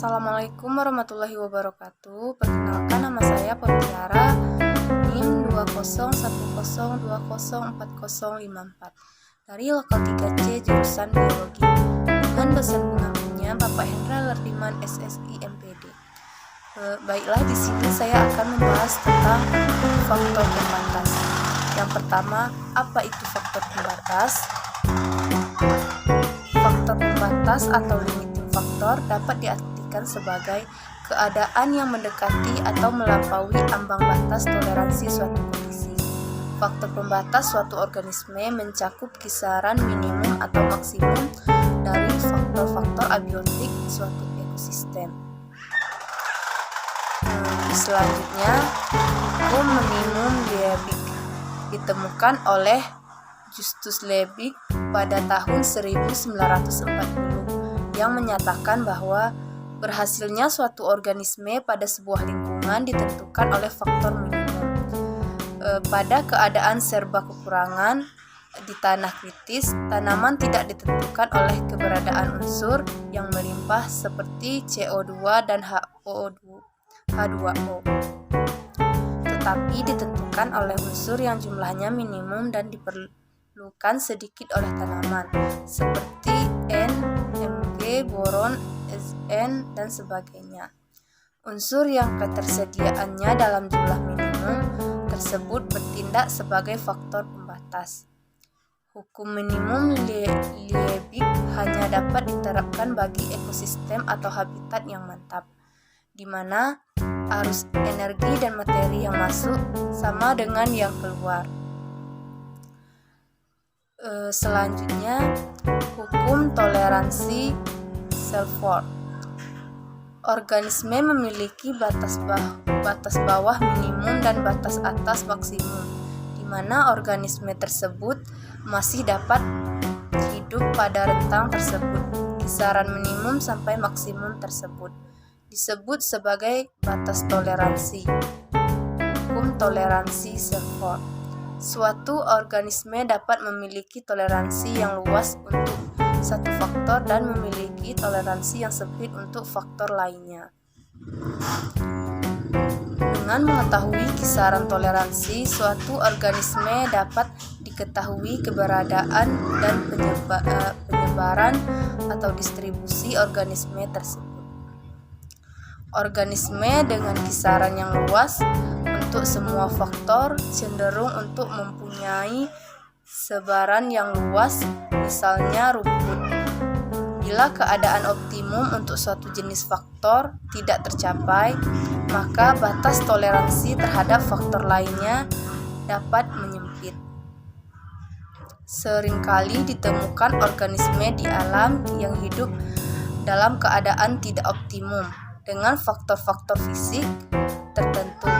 Assalamualaikum warahmatullahi wabarakatuh. Perkenalkan, nama saya Pemutiara, NIM 201020404 dari Lokal 3C jurusan Biologi, dengan dosen pengampunya Bapak Hendra Lerdiman SSI MPD. Baiklah, di sini saya akan membahas tentang faktor pembatas. Yang pertama, apa itu faktor pembatas? Faktor pembatas atau limiting faktor dapat diartikan sebagai keadaan yang mendekati atau melampaui ambang batas toleransi suatu kondisi. Faktor pembatas suatu organisme mencakup kisaran minimum atau maksimum dari faktor-faktor abiotik suatu ekosistem. Selanjutnya, hukum minimum Liebig ditemukan oleh Justus Liebig pada tahun 1940 yang menyatakan bahwa berhasilnya suatu organisme pada sebuah lingkungan ditentukan oleh faktor minimum. Pada keadaan serba kekurangan di tanah kritis, tanaman tidak ditentukan oleh keberadaan unsur yang melimpah seperti CO2 dan H2O, tetapi ditentukan oleh unsur yang jumlahnya minimum dan diperlukan sedikit oleh tanaman, seperti N, Mg, boron, Sn, dan sebagainya. Unsur yang ketersediaannya dalam jumlah minimum tersebut bertindak sebagai faktor pembatas. Hukum minimum Liebig hanya dapat diterapkan bagi ekosistem atau habitat yang mantap, di mana arus energi dan materi yang masuk sama dengan yang keluar. Selanjutnya, hukum toleransi Selford. Organisme memiliki batas bawah minimum dan batas atas maksimum, di mana organisme tersebut masih dapat hidup pada rentang tersebut. Kisaran minimum sampai maksimum tersebut disebut sebagai batas toleransi. Hukum toleransi Selford. Suatu organisme dapat memiliki toleransi yang luas untuk satu faktor dan memiliki toleransi yang sempit untuk faktor lainnya. Dengan mengetahui kisaran toleransi, suatu organisme dapat diketahui keberadaan dan penyebaran atau distribusi organisme tersebut. Organisme dengan kisaran yang luas untuk semua faktor cenderung untuk mempunyai sebaran yang luas, misalnya rumput. Bila keadaan optimum untuk suatu jenis faktor tidak tercapai, maka batas toleransi terhadap faktor lainnya dapat menyempit. Seringkali ditemukan organisme di alam yang hidup dalam keadaan tidak optimum dengan faktor-faktor fisik tertentu.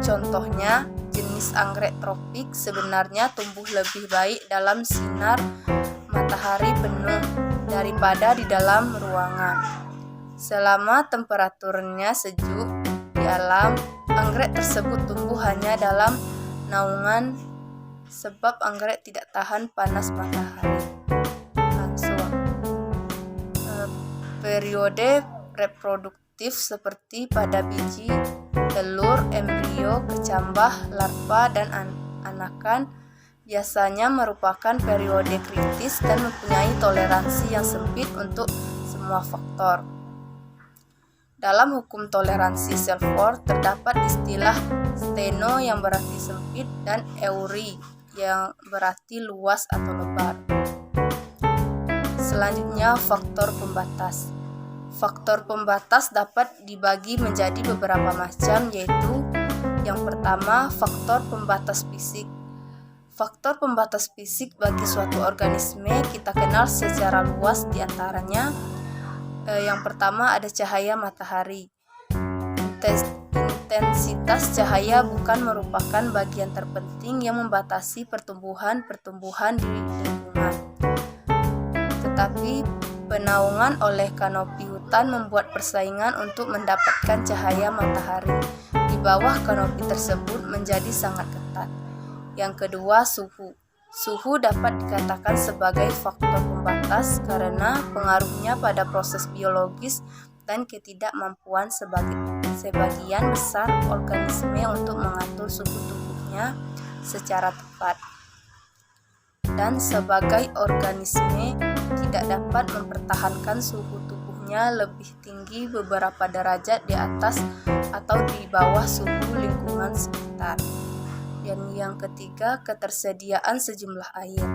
Contohnya, jenis anggrek tropik sebenarnya tumbuh lebih baik dalam sinar matahari penuh daripada di dalam ruangan. Selama temperaturnya sejuk di alam, anggrek tersebut tumbuh hanya dalam naungan sebab anggrek tidak tahan panas matahari langsung. Periode reproduktif seperti pada biji, telur, embrio, kecambah, larva, dan anakan biasanya merupakan periode kritis dan mempunyai toleransi yang sempit untuk semua faktor. Dalam hukum toleransi Selford terdapat istilah steno yang berarti sempit dan euri yang berarti luas atau lebar. Selanjutnya, faktor pembatas. Faktor pembatas dapat dibagi menjadi beberapa macam, yaitu yang pertama, faktor pembatas fisik. Faktor pembatas fisik bagi suatu organisme kita kenal secara luas, diantaranya yang pertama ada cahaya matahari. Intensitas cahaya bukan merupakan bagian terpenting yang membatasi pertumbuhan di lingkungan, tetapi penaungan oleh kanopi hutan membuat persaingan untuk mendapatkan cahaya matahari di bawah kanopi tersebut menjadi sangat ketat. Yang kedua, suhu. Suhu dapat dikatakan sebagai faktor pembatas karena pengaruhnya pada proses biologis dan ketidakmampuan sebagian besar organisme untuk mengatur suhu tubuhnya secara tepat. Dan sebagai organisme tidak dapat mempertahankan suhu tubuhnya lebih tinggi beberapa derajat di atas atau di bawah suhu lingkungan sekitar. Dan yang ketiga, ketersediaan sejumlah air.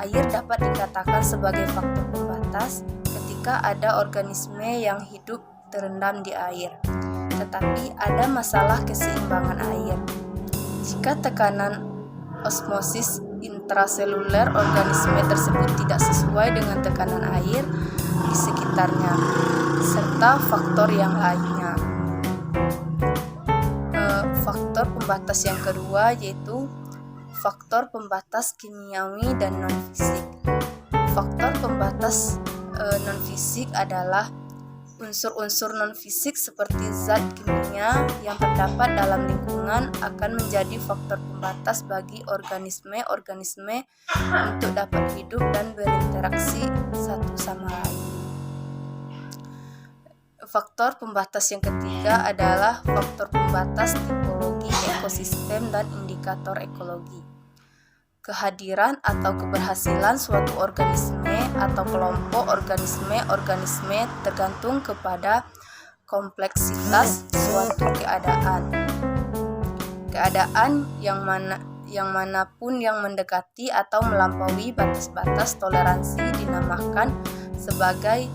Air dapat dikatakan sebagai faktor pembatas ketika ada organisme yang hidup terendam di air. Tetapi ada masalah keseimbangan air. Jika tekanan osmosis intraseluler organisme tersebut tidak sesuai dengan tekanan air di sekitarnya, serta faktor yang lainnya. Faktor pembatas yang kedua yaitu faktor pembatas kimiawi dan non-fisik. Faktor pembatas non-fisik adalah unsur-unsur non-fisik seperti zat kimia yang terdapat dalam lingkungan akan menjadi faktor pembatas bagi organisme-organisme untuk dapat hidup dan berinteraksi satu sama lain. Faktor pembatas yang ketiga adalah faktor pembatas tipologi ekosistem dan indikator ekologi. Kehadiran atau keberhasilan suatu organisme atau kelompok organisme tergantung kepada kompleksitas suatu keadaan. Keadaan yang manapun yang mendekati atau melampaui batas-batas toleransi dinamakan sebagai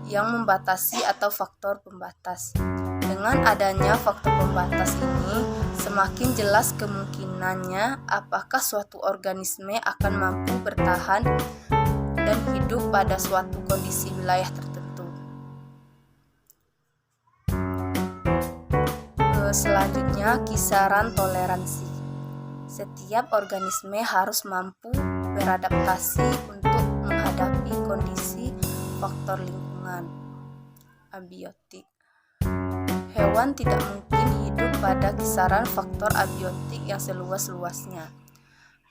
yang membatasi atau faktor pembatas. Dengan adanya faktor pembatas ini, semakin jelas kemungkinannya apakah suatu organisme akan mampu bertahan dan hidup pada suatu kondisi wilayah tertentu. Selanjutnya, kisaran toleransi. Setiap organisme harus mampu beradaptasi untuk menghadapi kondisi faktor lingkungan. Abiotik. Hewan tidak mungkin hidup pada kisaran faktor abiotik yang seluas-luasnya.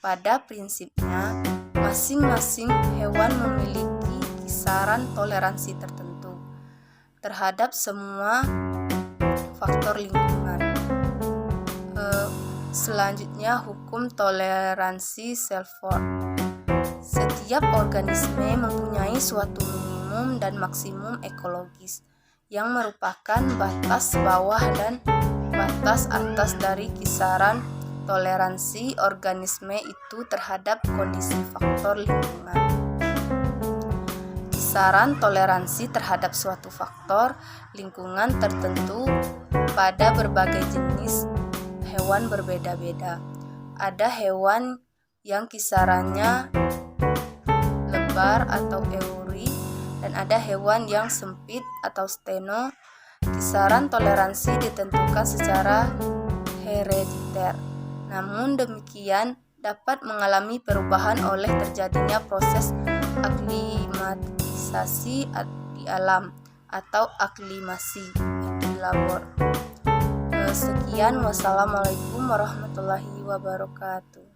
Pada prinsipnya, masing-masing hewan memiliki kisaran toleransi tertentu terhadap semua faktor lingkungan. Selanjutnya, hukum toleransi Selford. Setiap organisme mempunyai suatu minimum dan maksimum ekologis yang merupakan batas bawah dan batas atas dari kisaran toleransi organisme itu terhadap kondisi faktor lingkungan. Kisaran toleransi terhadap suatu faktor lingkungan tertentu pada berbagai jenis hewan berbeda-beda. Ada hewan yang kisarannya lebar atau euri, dan ada hewan yang sempit atau steno. Kisaran toleransi ditentukan secara herediter. Namun demikian dapat mengalami perubahan oleh terjadinya proses aklimatisasi di alam atau aklimasi di labor. Sekian, wassalamualaikum warahmatullahi wabarakatuh.